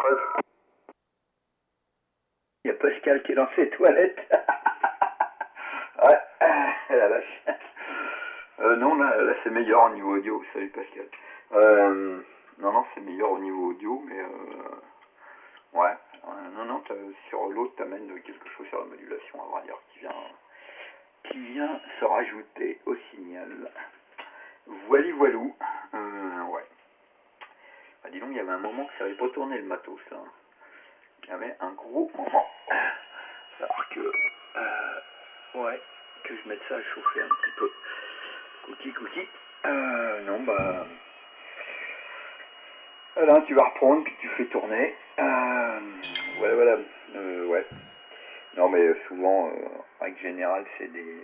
73. Il y a Pascal qui est dans ses toilettes. Ouais, la vache. Non, là c'est meilleur au niveau audio. Salut Pascal. Non, c'est meilleur au niveau audio, mais ouais. Non, sur l'autre, t'amènes quelque chose sur la modulation, à vrai dire, qui vient se rajouter au signal. Voilou. Ouais. Bah, dis donc, il y avait un moment que ça avait pas tourné le matos, là. Il y avait un gros moment. Alors que, ouais, que je mette ça à chauffer un petit peu. Cookie. Non, bah, là, tu vas reprendre, puis tu fais tourner. Voilà. Ouais. Non, mais souvent, en règle générale, c'est du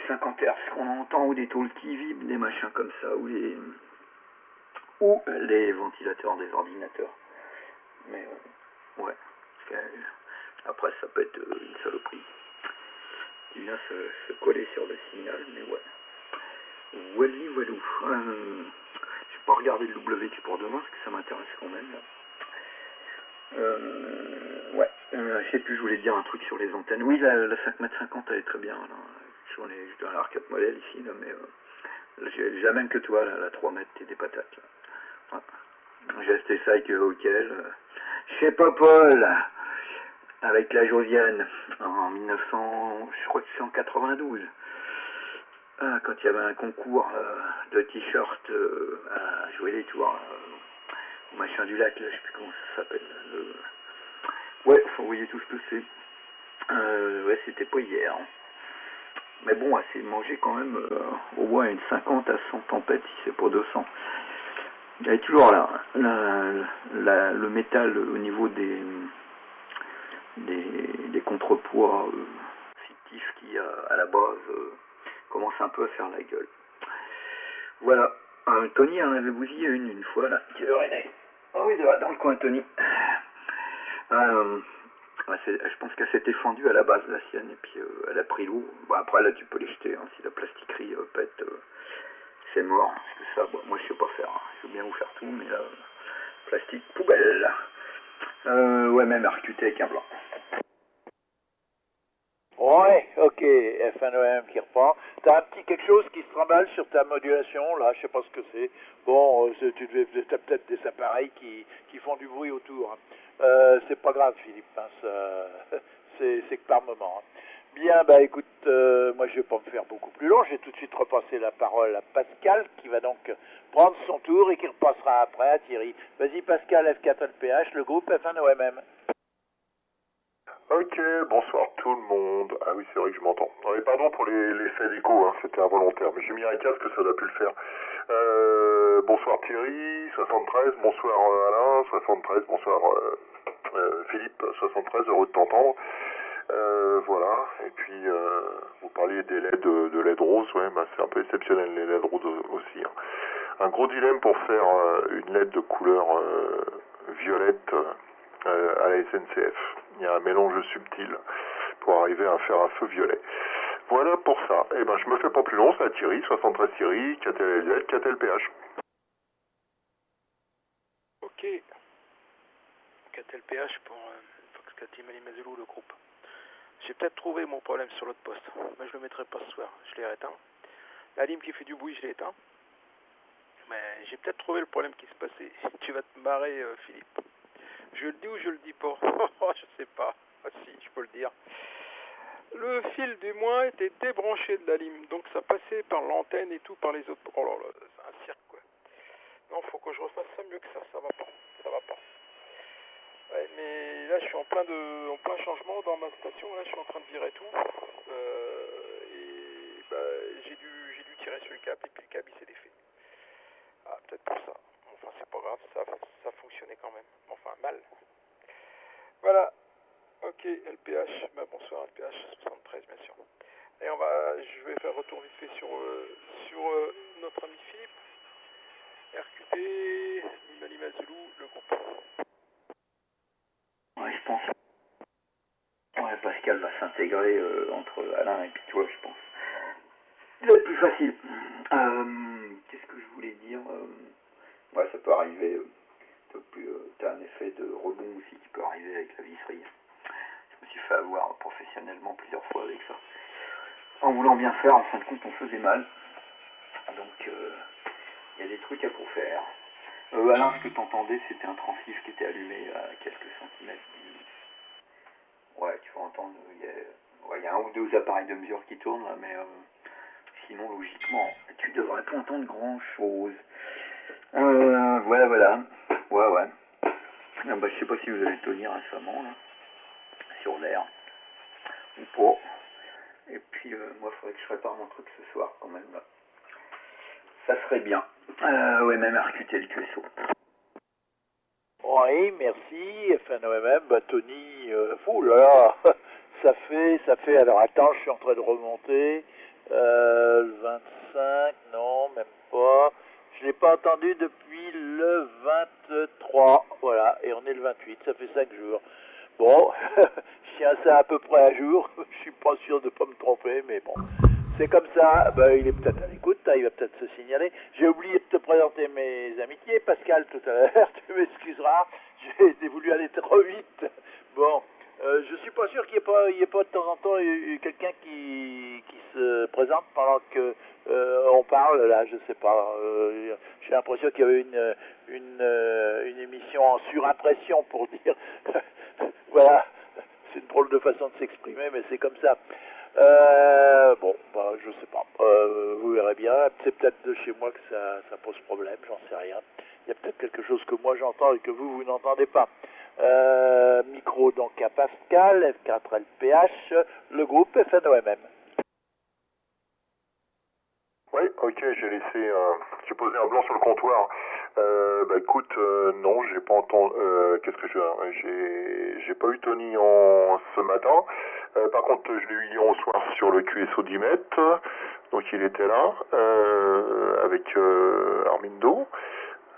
50 Hz qu'on entend, ou des tôles qui vibrent, des machins comme ça, ou les ventilateurs des ordinateurs. Mais ouais, après ça peut être une saloperie qui vient se coller sur le signal, mais ouais. Voilou. Je vais pas regarder le WQ pour demain, parce que ça m'intéresse quand même. Ouais, je sais plus, je voulais te dire un truc sur les antennes. Oui, la 5m50 elle est très bien. Là. Je dois en avoir 4 modèles ici, là, mais j'ai la même que toi, là, la 3 mètres, t'es des patates. Là. Ouais. J'ai acheté ça avec Hockel. Chez Popol, avec la Josiane, en 1900, je crois que c'est en 92. Quand il y avait un concours de t-shirt à jouer les tours au machin du lac, là, je sais plus comment ça s'appelle. Ouais, vous voyez tout ce que c'est. Ouais, c'était pas hier. Mais bon, c'est manger quand même au moins une 50 à 100 tempêtes, si c'est pas 200. Il y a toujours là, le métal au niveau des contrepoids fictifs qui, à la base, commence un peu à faire la gueule. Voilà. Tony en avait bousillé une fois, là. Quelle heure elle est? Oh oui, dans le coin, Tony. Je pense qu'elle s'était fendue à la base, la sienne, et puis elle a pris l'eau. Bon, après, là, tu peux les jeter. Hein, si la plastiquerie pète, c'est mort. Parce que ça, bon, moi, je sais pas faire. Hein. Je veux bien vous faire tout, mais là, plastique, poubelle. Ouais, même RQT avec un blanc. Ouais, ok, FNOM qui reprend. T'as un petit quelque chose qui se trimballe sur ta modulation, là, je sais pas ce que c'est. Bon, t'as peut-être des appareils qui font du bruit autour. C'est pas grave, Philippe, hein, c'est que par moment. Hein. Bien, bah écoute, moi je vais pas me faire beaucoup plus long, je vais tout de suite repasser la parole à Pascal, qui va donc prendre son tour et qui repassera après à Thierry. Vas-y Pascal, F4LPH, le groupe F1OMM. Ok, bonsoir tout le monde. Ah oui, c'est vrai que je m'entends. Et pardon pour l'effet d'écho, hein, c'était involontaire, mais j'ai mis un casque, ça doit plus le faire. Bonsoir Thierry, 73, bonsoir Alain, 73, bonsoir Philippe, 73, heureux de t'entendre. Voilà, et puis vous parliez des LED, de LED rose, ouais, bah, c'est un peu exceptionnel les LED roses aussi. Hein. Un gros dilemme pour faire une LED de couleur violette à la SNCF. Il y a un mélange subtil pour arriver à faire un feu violet. Voilà pour ça. Eh ben, je me fais pas plus long, c'est à Thierry, 73 Thierry, KTLZ, KTLPH. Ok. KTLPH pour Fox Team Mazulou, le groupe. J'ai peut-être trouvé mon problème sur l'autre poste, mais je le mettrai pas ce soir, je l'ai éteint. La lime qui fait du bruit, je l'ai éteint. Mais j'ai peut-être trouvé le problème qui se passait. Tu vas te marrer, Philippe. Je le dis ou je le dis pas? Je sais pas. Ah si, je peux le dire. Le fil du moins était débranché de la lime, donc ça passait par l'antenne et tout, par les autres. Oh là là, c'est un cirque quoi. Non, faut que je refasse ça mieux que ça, ça va pas. Ouais, mais là je suis en plein changement dans ma station, là je suis en train de virer tout. Et bah j'ai dû tirer sur le câble et puis le câble il s'est défait. Ah, peut-être pour ça. Enfin, c'est pas grave, ça fonctionnait quand même. Enfin, mal. Voilà. Ok, LPH. Bah, bonsoir, LPH 73, bien sûr. Et je vais faire retour vite fait sur notre ami Philippe. RQT, Lima Zulu, le groupe. Ouais, je pense. Ouais, Pascal va s'intégrer entre Alain et puis toi, je pense. Ça va être plus facile. Qu'est-ce que je voulais dire? Ouais, ça peut arriver effet de rebond aussi qui peut arriver avec la visserie. Je me suis fait avoir professionnellement plusieurs fois avec ça. En voulant bien faire, en fin de compte, on faisait mal. Donc, il y a des trucs à pour faire. Alain, ce que tu entendais, c'était un transif qui était allumé à quelques centimètres. Ouais, tu vas entendre, il y a un ou deux appareils de mesure qui tournent, là, mais sinon, logiquement, tu devrais pas entendre grand-chose. Voilà. Ouais. Je sais pas si vous allez tenir récemment, là, sur l'air, ou pas. Et puis, moi, il faudrait que je prépare mon truc ce soir, quand même, là. Ça serait bien. Ouais, même à recruter le QSO. Oui, merci, FNOMM, Tony, oh là là, ça fait, alors attends, je suis en train de remonter, le 25, non, même pas, je l'ai pas entendu depuis le 23, voilà, et on est le 28, ça fait 5 jours. Bon, je tiens ça à peu près à jour, je suis pas sûr de pas me tromper, mais bon. C'est comme ça, il est peut-être à l'écoute, il va peut-être se signaler. J'ai oublié de te présenter mes amitiés, Pascal, tout à l'heure, tu m'excuseras, j'ai voulu aller trop vite. Bon, je suis pas sûr qu'il y ait pas de temps en temps quelqu'un qui se présente pendant que on parle, là, je sais pas. J'ai l'impression qu'il y avait une émission en surimpression, pour dire. Voilà, c'est une drôle de façon de s'exprimer, mais c'est comme ça. Je sais pas. Vous verrez bien. C'est peut-être de chez moi que ça pose problème, j'en sais rien. Il y a peut-être quelque chose que moi j'entends et que vous n'entendez pas. Micro donc à Pascal, F4LPH, le groupe FNOMM. Oui, ok, j'ai posé un blanc sur le comptoir. Écoute, non, j'ai pas entendu, qu'est-ce que j'ai pas eu Tony ce matin. Par contre, je l'ai eu hier au soir sur le QSO d'Imet, donc il était là, avec Armindo,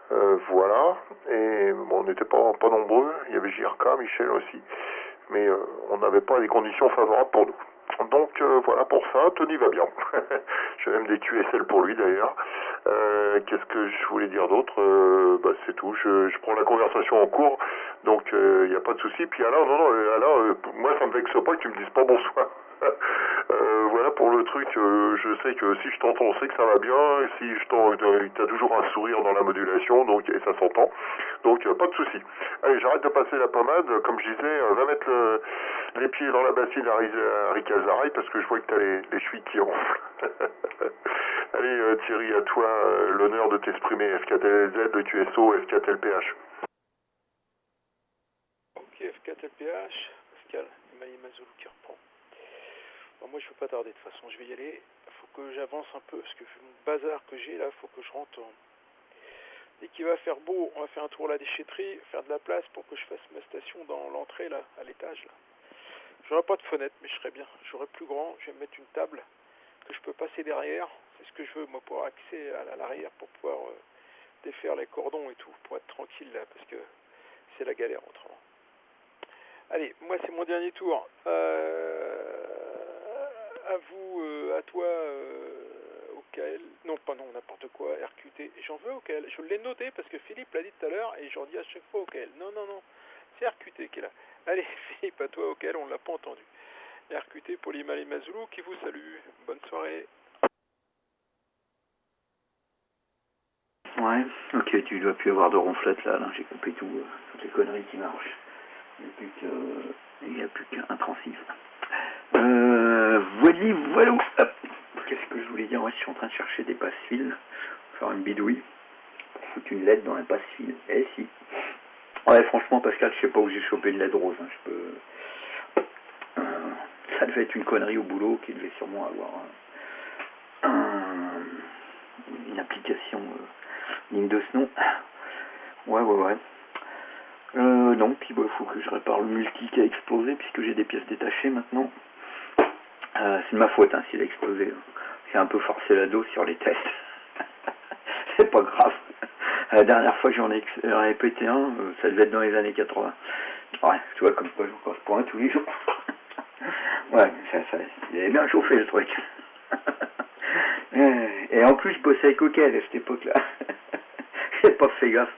voilà, et bon, on n'était pas nombreux, il y avait JRK, Michel aussi, mais on n'avait pas les conditions favorables pour nous. Donc voilà pour ça, Tony va bien. J'ai même des QSL pour lui d'ailleurs. Qu'est-ce que je voulais dire d'autre? C'est tout, je prends la conversation en cours, donc il n'y a pas de souci. Puis Alain, Alain, moi ça me vexe pas que tu me dises pas bonsoir. Voilà pour le truc, je sais que si je t'entends, on sait que ça va bien, et si t'as toujours un sourire dans la modulation, donc et ça s'entend, donc pas de souci. Allez, j'arrête de passer la pommade, comme je disais, va mettre les pieds dans la bassine à Rick Azaray, parce que je vois que t'as les chevilles qui ronflent. Allez Thierry, à toi l'honneur de t'exprimer, F4LZ, de QSO, F4LPH. Ok, F4LPH, Pascal, Emmanuel Mazoulou qui reprend. Bon, moi je peux pas tarder, de toute façon je vais y aller. Faut que j'avance un peu, parce que vu mon bazar que j'ai là, faut que je rentre. Dès qu'il va faire beau, on va faire un tour à la déchetterie, faire de la place pour que je fasse ma station dans l'entrée là, à l'étage là. J'aurai pas de fenêtre, mais je serai bien. J'aurai plus grand, je vais me mettre une table que je peux passer derrière. C'est ce que je veux, moi, pour accès à l'arrière, pour pouvoir défaire les cordons et tout, pour être tranquille là, parce que c'est la galère autrement. Allez, moi c'est mon dernier tour. À vous, à toi, OKL. Non, pas non, n'importe quoi, RQT. J'en veux OKL. Je l'ai noté parce que Philippe l'a dit tout à l'heure et j'en dis à chaque fois OKL. Non, c'est RQT qui est là. Allez, Philippe, à toi OKL, on ne l'a pas entendu. RQT pour l'Imali Mazoulou qui vous salue. Bonne soirée. Ouais, ok, tu dois plus avoir de ronflette là, j'ai compris toutes les conneries qui marchent. Il n'y a plus qu'un transif. Voilà. Hop. Qu'est-ce que je voulais dire? Ouais, je suis en train de chercher des passes-fils, faire une bidouille, pour foutre une LED dans un passe-fil. Eh si. Ouais, franchement, Pascal, je sais pas où j'ai chopé une LED rose. Ça devait être une connerie au boulot qui devait sûrement avoir une application digne de ce nom. Ouais. Non, puis il faut que je répare le multi qui a explosé puisque j'ai des pièces détachées maintenant. C'est de ma faute s'il a explosé. J'ai un peu forcé la dose sur les tests. C'est pas grave. La dernière fois que j'en ai répété un, ça devait être dans les années 80. Ouais, tu vois, comme quoi je casse pour un tous les jours. Ouais, il avait bien chauffé le truc. Et en plus, je bossais avec Okel à cette époque-là. J'ai pas fait gaffe.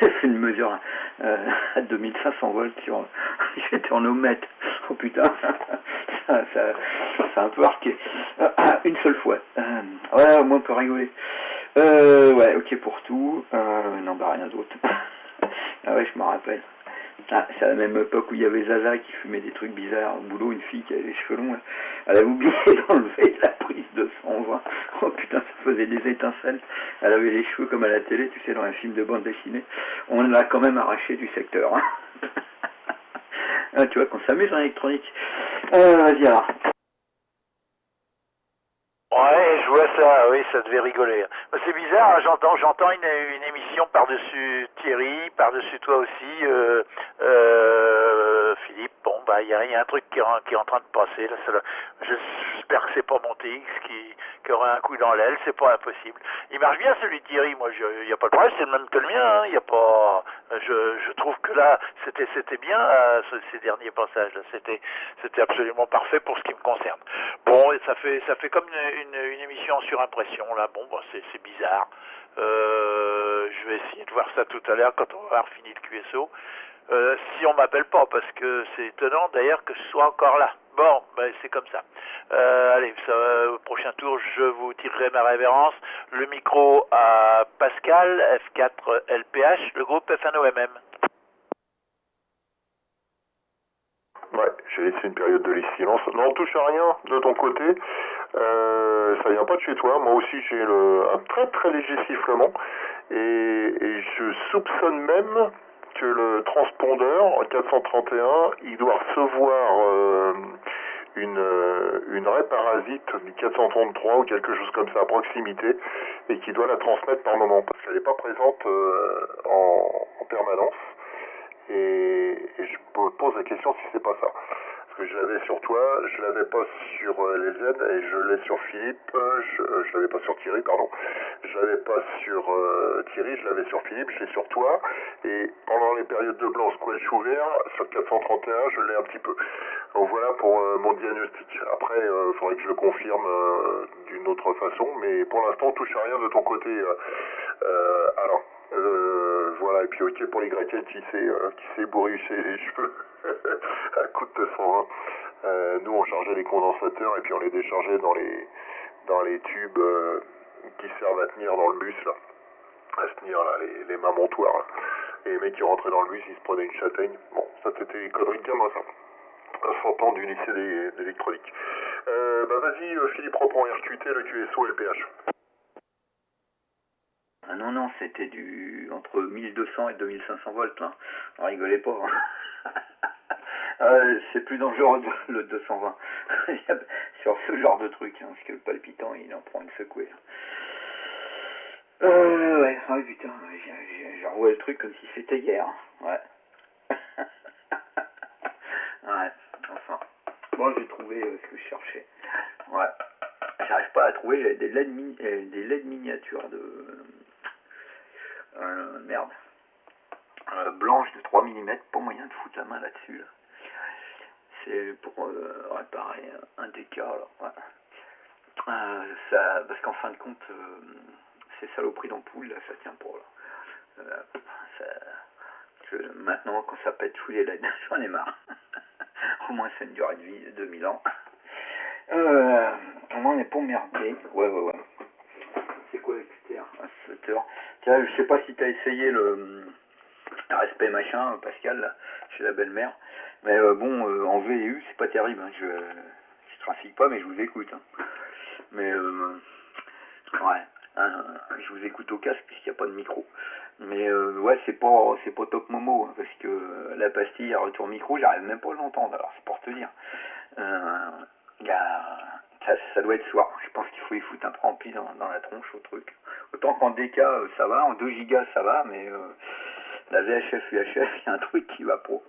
j'ai fait une mesure à 2500 volts sur... J'étais en ohmètre. Oh putain, ça a un peu arqué. Une seule fois. Ouais, au moins on peut rigoler. Ouais, ok pour tout. Non, bah rien d'autre. Ah ouais, je me rappelle. Ah, c'est à la même époque où il y avait Zaza qui fumait des trucs bizarres au boulot, une fille qui avait les cheveux longs, là. Elle avait oublié d'enlever la prise de 120. Oh putain, ça faisait des étincelles. Elle avait les cheveux comme à la télé, tu sais, dans un film de bande dessinée. On l'a quand même arraché du secteur. Hein. Ah, tu vois qu'on s'amuse en électronique. Vas-y alors. Ouais, je vois ça, oui, ça devait rigoler. C'est bizarre, hein, j'entends une émission par-dessus Thierry, par-dessus toi aussi, Philippe. Bon, bah, il y a un truc qui est en train de passer. Là, j'espère que c'est pas mon TX qui aurait un coup dans l'aile, c'est pas impossible. Il marche bien celui de Thierry, moi, il n'y a pas de problème, c'est le même que le mien, hein, il y a pas... Je trouve que là, c'était bien, ces derniers passages, là, c'était absolument parfait pour ce qui me concerne. Bon, et ça fait comme une émission en surimpression, là, bon, bah, c'est bizarre. Je vais essayer de voir ça tout à l'heure quand on va avoir fini le QSO. Si on m'appelle pas, parce que c'est étonnant d'ailleurs que je sois encore là. Bon, ben c'est comme ça. Allez, au prochain tour, je vous tirerai ma révérence. Le micro à Pascal, F4 LPH, le groupe F1OMM. Ouais, j'ai laissé une période de silence. Non, touche à rien de ton côté. Ça vient pas de chez toi. Moi aussi, j'ai un très très léger sifflement. Et je soupçonne même que le transpondeur 431, il doit recevoir une raie parasite du 433 ou quelque chose comme ça à proximité et qui doit la transmettre par moment parce qu'elle n'est pas présente en permanence. Et je me pose la question si c'est pas ça. Parce que je l'avais sur toi, je l'avais pas sur les Z et je l'ai sur Philippe, je l'avais pas sur Thierry, pardon. Je l'avais pas sur Thierry, je l'avais sur Philippe, je l'ai sur toi. Et pendant les périodes de blanc squelch ouvert, sur le 431, je l'ai un petit peu. Donc voilà pour mon diagnostic. Après, il faudrait que je le confirme d'une autre façon, mais pour l'instant, on touche à rien de ton côté, Alain. Voilà, et puis ok pour les graquettes qui s'est bourriché les cheveux à coup de 220. Nous on chargeait les condensateurs et puis on les déchargeait dans les tubes qui servent à tenir dans le bus là. À se tenir là, les mamontoirs là. Et les mecs qui rentraient dans le bus, ils se prenaient une châtaigne. Bon, ça c'était les conneries de gamin ça. Un sortant du lycée d'électronique. Bah vas-y Philippe, reprends RQT, le QSO et le PH. Ah non, c'était entre 1200 et 2500 volts, là. On rigolait pas. Hein. C'est plus dangereux le 220. Sur ce genre de truc, hein, parce que le palpitant, il en prend une secouée. Ouais, putain, j'ai envoyé le truc comme si c'était hier. Ouais. Ouais, enfin. Bon, j'ai trouvé ce que je cherchais. Ouais. J'arrive pas à trouver des LED miniatures de... merde. Blanche de 3 mm, pas moyen de foutre la main là-dessus. Là. C'est pour réparer un DK. Là. Ouais. Parce qu'en fin de compte, ces saloperies d'ampoule, là, ça tient pas. Là. Maintenant, quand ça pète tous les LED, j'en ai marre. Au moins, c'est une durée de vie de 2000 ans. Au moins, on n'est pas emmerdé. Ouais. C'est quoi l'externe à 7 heures. Tiens, je sais pas si t'as essayé le respect machin, Pascal, là, chez la belle-mère. Mais bon, en VU, c'est pas terrible. Hein. Je trafique pas, mais je vous écoute. Hein. Mais ouais, je vous écoute au casque puisqu'il n'y a pas de micro. Mais ouais, c'est pas top momo hein, parce que la pastille à retour micro, j'arrive même pas à l'entendre. Alors c'est pour te dire. Ça doit être soir. Je pense qu'il faut y foutre un préampli dans la tronche au truc. Autant qu'en DK ça va, en 2 gigas ça va, mais la VHF UHF, il y a un truc qui va pas.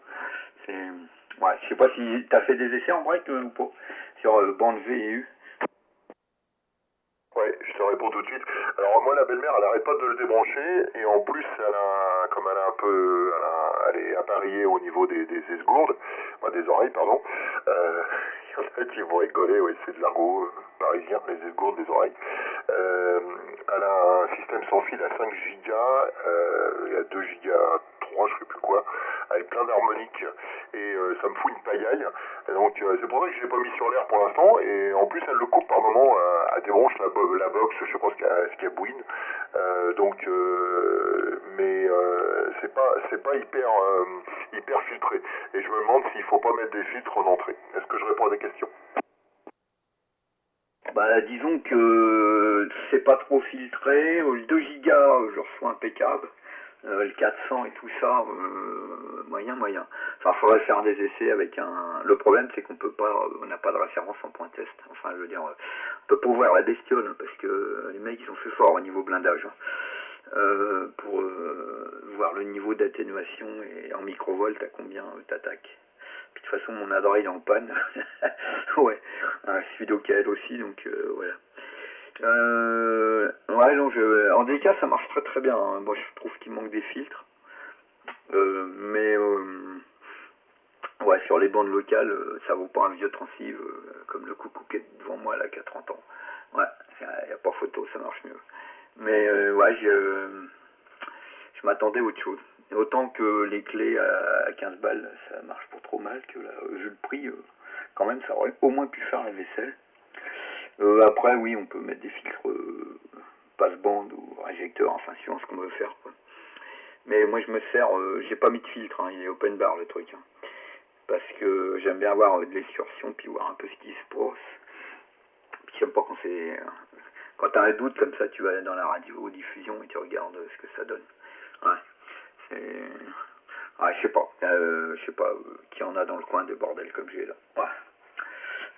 Ouais, je sais pas si t'as fait des essais en break ou pas sur bande V et U. Ouais, je te réponds tout de suite. Alors moi la belle-mère elle arrête pas de le débrancher et en plus elle est appareillée au niveau des esgourdes, des oreilles pardon. Il y en a qui vont rigoler, ouais c'est de l'argot parisien, les esgourdes des oreilles. Elle a un système sans fil à 5 Go, et à 2 Go 3, je sais plus quoi, avec plein d'harmoniques, et ça me fout une pagaille. Et donc c'est pour ça que je l'ai pas mis sur l'air pour l'instant, et en plus elle le coupe par moment, elle débranche la box, je sais pas ce qu'elle bouine. Mais c'est pas hyper filtré. Et je me demande s'il faut pas mettre des filtres en entrée. Est-ce que je réponds à des questions? Bah, disons que c'est pas trop filtré. Le 2 gigas, je le reçois impeccable. Le 400 et tout ça, moyen. Enfin, faudrait faire des essais avec un. Le problème, c'est qu'on peut pas, on n'a pas de référence en point test. Enfin, je veux dire, on peut pas ouvrir la bestiole hein, parce que les mecs ils ont fait fort au niveau blindage pour voir le niveau d'atténuation et en microvolts à combien t'attaques. Puis de toute façon, mon Android est en panne. Ouais, celui d'Ocal aussi, donc voilà. Ouais, donc en DK ça marche très très bien. Hein. Moi je trouve qu'il manque des filtres. Ouais, sur les bandes locales, ça vaut pas un vieux transceive comme le coucou qui est devant moi là qui a 30 ans. Ouais, y a pas photo, ça marche mieux. Mais ouais, je m'attendais à autre chose. Autant que les clés à 15 balles, ça marche pas trop mal, que là, vu le prix, quand même, ça aurait au moins pu faire la vaisselle. Après, oui, on peut mettre des filtres passe-bande ou réjecteurs, enfin, suivant ce qu'on veut faire, quoi. Mais moi, je me sers, j'ai pas mis de filtre, hein, il est open bar le truc. Hein, parce que j'aime bien avoir de l'excursion, puis voir un peu ce qui se passe. Puis j'aime pas quand c'est. Quand t'as un doute comme ça, tu vas dans la radio-diffusion et tu regardes ce que ça donne. Ouais, c'est. Ah, je sais pas qui en a dans le coin de bordel comme j'ai là. Ouais.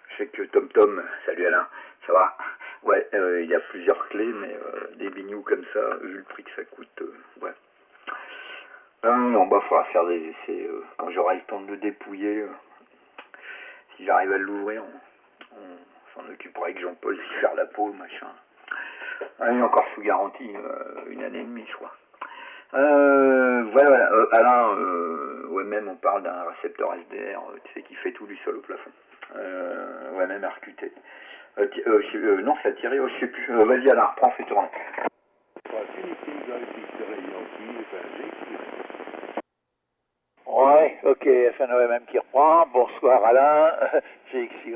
Je sais que Tom, salut Alain, ça va? Ouais, il y a plusieurs clés, mais des bignoux comme ça, vu le prix que ça coûte, ouais. Non, bah, faudra faire des essais quand j'aurai le temps de le dépouiller. Si j'arrive à l'ouvrir, on s'en occupera avec Jean-Paul, faire la peau, machin. Il est encore sous garantie, 1 année et demie, je crois. Voilà. Alain, ouais, même on parle d'un récepteur SDR, tu sais, qui fait tout du sol au plafond. Ouais, même RQT. Non, c'est Thierry, je sais plus. Vas-y, Alain, reprends, fais tourner. Ouais, ok, FNOMM qui reprend. Bonsoir Alain, GXY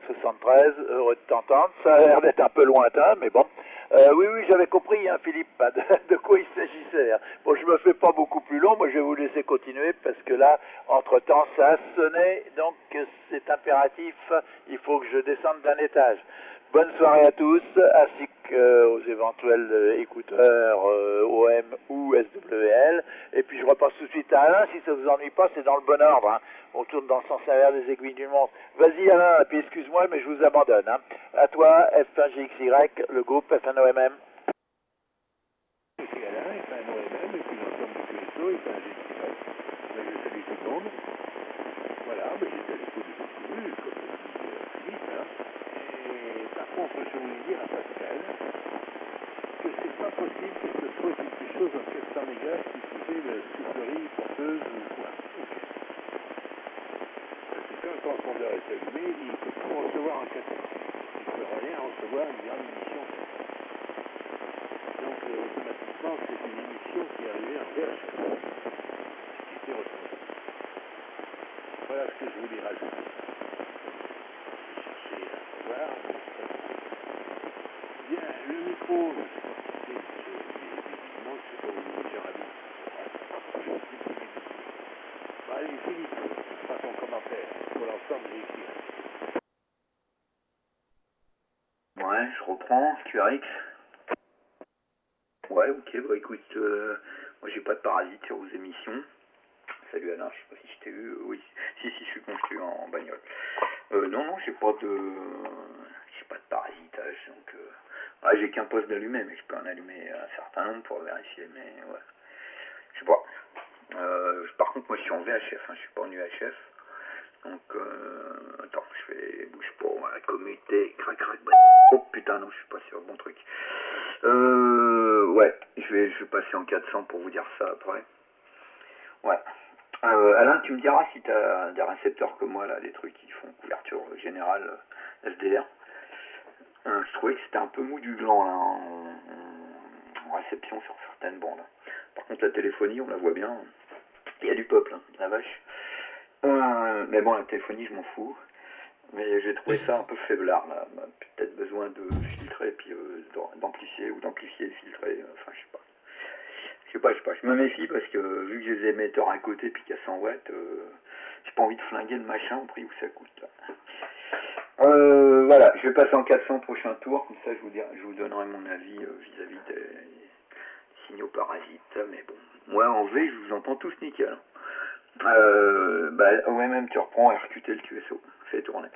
73, heureux de t'entendre. Ça a l'air d'être un peu lointain, mais bon. Oui, j'avais compris, hein, Philippe, de quoi il s'agissait. Hein. Bon, je me fais pas beaucoup plus long, moi je vais vous laisser continuer parce que là, entre-temps, ça a sonné, donc c'est impératif, il faut que je descende d'un étage. Bonne soirée à tous, ainsi qu'aux éventuels écouteurs OM ou SWL. Et puis je repasse tout de suite à Alain, si ça vous ennuie pas, c'est dans le bon ordre. Hein. On tourne dans le sens inverse des aiguilles du monde. Vas-y Alain, et puis excuse-moi, mais je vous abandonne. Hein. À toi, F1GXY, le groupe FNOMM. C'est Alain, FNOMM, et puis l'ensemble du QSO, FNGXY. Je salue tout le monde. Voilà, mais j'étais à l'écoute de ce comme le dit Philippe. Hein. Et par contre, je voulais dire à Pascal que c'est pas possible que ce soit quelque chose en 400 mégas qui faisait de soufflerie porteuse ou quoi. Ok. Parce que quand le transpondeur est allumé, il ne peut pas recevoir en 400. Il ne peut rien recevoir une grande émission. Donc automatiquement, c'est une émission qui est arrivée en VHF, qui était retransmise. Voilà ce que je voulais rajouter. J'ai cherché à savoir. Bien, le micro, je ne sais pas si c'est, évidemment, je ne sais pas où vous cher ami. Bon, allez, Philippe, fais ton commentaire pour l'ensemble des écrits. Ouais, je reprends, QRX. Ouais, ok, bah écoute, moi j'ai pas de parasite sur vos émissions. Salut Alain, je sais pas si je t'ai vu, oui, si, je suis con, je suis en bagnole. Non, j'ai pas de parasitage, donc ouais, j'ai qu'un poste d'allumé, mais je peux en allumer un certain nombre pour vérifier, mais ouais, je sais pas. Par contre, moi je suis en VHF, hein, je suis pas en UHF, donc attends, bouge pas, ouais, commuté, crac, oh putain, non, je suis pas sur le bon truc. Ouais, je vais passer en 400 pour vous dire ça après. Ouais. Alain, tu me diras si tu as des récepteurs comme moi, là, des trucs qui font couverture générale SDR. Je trouvais que c'était un peu mou du gland, là. réception sur certaines bandes. Par contre, la téléphonie, on la voit bien. Il y a du peuple, hein, la vache. Mais bon, la téléphonie, je m'en fous. Mais j'ai trouvé ça un peu faiblard, là. Peut-être besoin de filtrer, puis d'amplifier, ou d'amplifier et filtrer. Enfin, je sais pas. Je me méfie parce que vu que j'ai des émetteurs à côté, puis qu'il y a 100 watts, j'ai pas envie de flinguer le machin au prix où ça coûte, là. Voilà, je vais passer en 400 prochain tour, comme ça je vous donnerai mon avis vis-à-vis des signaux parasites, mais bon, moi en V je vous entends tous nickel. Ouais, même tu reprends RQT le QSO, fais tourner.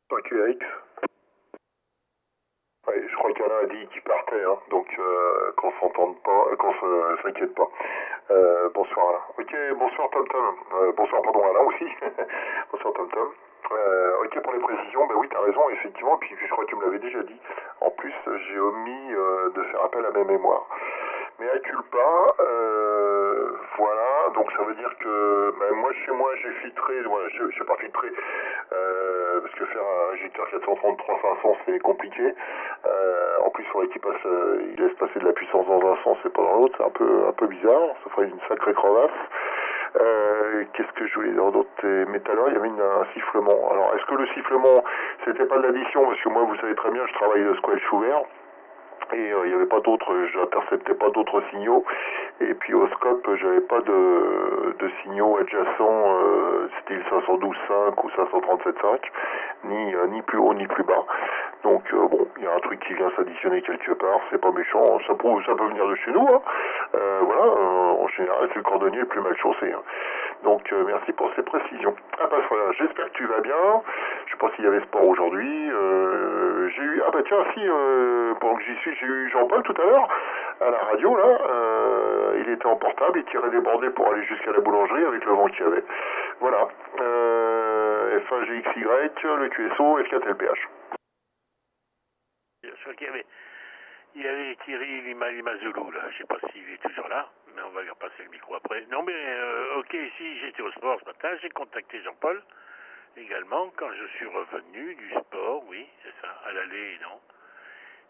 QRX. Ouais, je crois qu'Alain a dit qu'il partait, hein, donc qu'on s'entende pas, qu'on s'inquiète pas. Bonsoir Alain. Ok, bonsoir TomTom. Bonsoir, pardon Alain aussi. Bonsoir TomTom. Ok, pour les précisions, oui, t'as raison, effectivement, puis je crois que tu me l'avais déjà dit. En plus, j'ai omis de faire appel à mes mémoires. Mais à culpa, voilà, donc ça veut dire que moi, chez moi, j'ai filtré, voilà, je n'ai pas filtré, parce que faire un injecteur 433 500, c'est compliqué. En plus, il faudrait il laisse passer de la puissance dans un sens et pas dans l'autre, c'est un peu bizarre, ça ferait une sacrée crevasse. Qu'est-ce que je voulais dire d'autre? Mais tout à l'heure, il y avait un sifflement. Alors, est-ce que le sifflement, c'était pas de l'addition? Parce que moi, vous savez très bien, je travaille de squelch ouvert. Et il n'y avait pas d'autres, j'interceptais pas d'autres signaux. Et puis au scope, j'avais pas de signaux adjacents, style 512.5 ou 537.5, ni plus haut ni plus bas. Donc bon, il y a un truc qui vient s'additionner quelque part, c'est pas méchant, ça peut venir de chez nous, hein. Voilà, en général c'est le cordonnier le plus mal chaussé, hein. Donc merci pour ces précisions. Voilà, j'espère que tu vas bien. Je sais pas s'il y avait sport aujourd'hui. J'ai eu, pendant que j'y suis, j'ai eu Jean-Paul tout à l'heure à la radio là. Il était en portable, il tirait des bordées pour aller jusqu'à la boulangerie avec le vent qu'il y avait. Voilà. F1GXY, le QSO, F4LPH. Je crois il y avait Thierry Lima Zulu là, je sais pas s'il est toujours là, mais on va lui repasser le micro après. Non mais ok, si j'étais au sport ce matin, j'ai contacté Jean-Paul également quand je suis revenu du sport, oui, c'est ça, à l'aller non.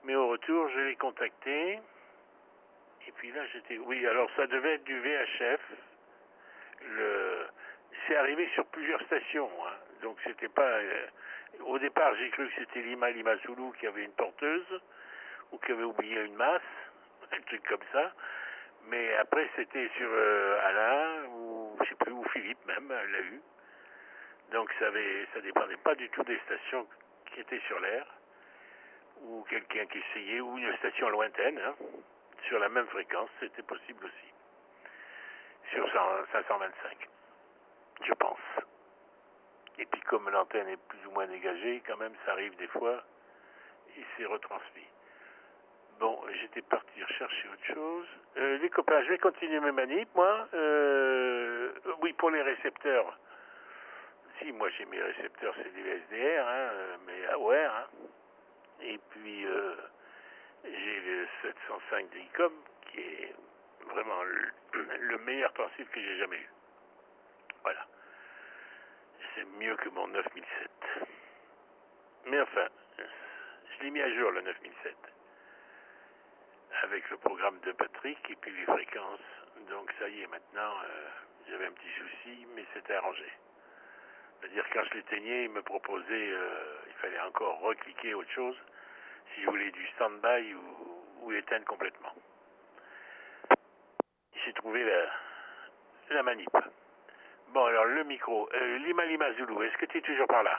Mais au retour, je l'ai contacté, et puis là oui, alors ça devait être du VHF, c'est arrivé sur plusieurs stations, hein, donc c'était pas, au départ j'ai cru que c'était Lima Zulu qui avait une porteuse, ou qui avait oublié une masse, un truc comme ça. Mais après, c'était sur Alain, ou je sais plus, ou Philippe même, l'a eu. Donc ça dépendait pas du tout des stations qui étaient sur l'air, ou quelqu'un qui essayait, ou une station lointaine, hein, sur la même fréquence, c'était possible aussi. Sur 525, je pense. Et puis comme l'antenne est plus ou moins dégagée, quand même, ça arrive des fois, et c'est retransmis. Bon, j'étais parti rechercher autre chose. Les copains, je vais continuer mes manips, moi. Oui, pour les récepteurs. Si, moi j'ai mes récepteurs, c'est des SDR, hein, mais AOR. Hein. Et puis, j'ai le 705 d'ICOM, qui est vraiment le meilleur transceiver que j'ai jamais eu. Voilà. C'est mieux que mon 9007. Mais enfin, je l'ai mis à jour, le 9007. Avec le programme de Patrick et puis les fréquences. Donc ça y est, maintenant, j'avais un petit souci, mais c'était arrangé. C'est-à-dire quand je l'éteignais, il me proposait, il fallait encore recliquer autre chose, si je voulais du stand-by ou l'éteindre complètement. J'ai trouvé la manip. Bon, alors le micro. Lima Zulu, est-ce que tu es toujours par là?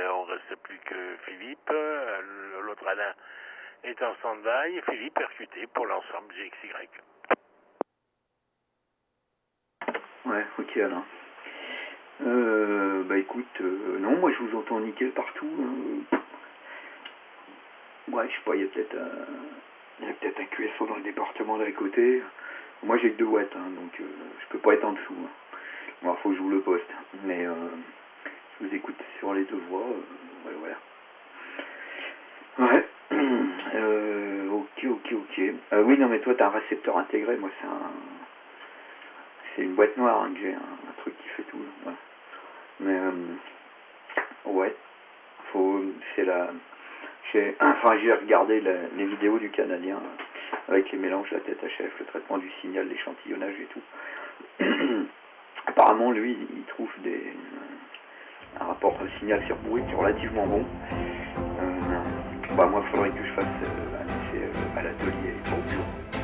On ne reste plus que Philippe, l'autre Alain est en stand-by, Philippe percuté pour l'ensemble GXY. Ouais, ok Alain. Écoute, non, moi je vous entends nickel partout. Ouais, je sais pas, il y a peut-être un QSO dans le département d'à côté. Moi j'ai que 2 watts, hein, donc je peux pas être en dessous. Hein. Bon, faut que je vous le poste, mais je vous écoute sur les 2 voix. Voilà. Ouais. Ok. Oui, non, mais toi, t'as un récepteur intégré. Moi, c'est une boîte noire hein, que j'ai, un truc qui fait tout. Là. Ouais. Mais ouais. J'ai regardé les vidéos du Canadien avec les mélanges, la tête HF, le traitement du signal, l'échantillonnage et tout. Apparemment, lui, il trouve un rapport signal sur bruit qui est relativement bon. Moi, il faudrait que je fasse un essai à l'atelier pour le bureau.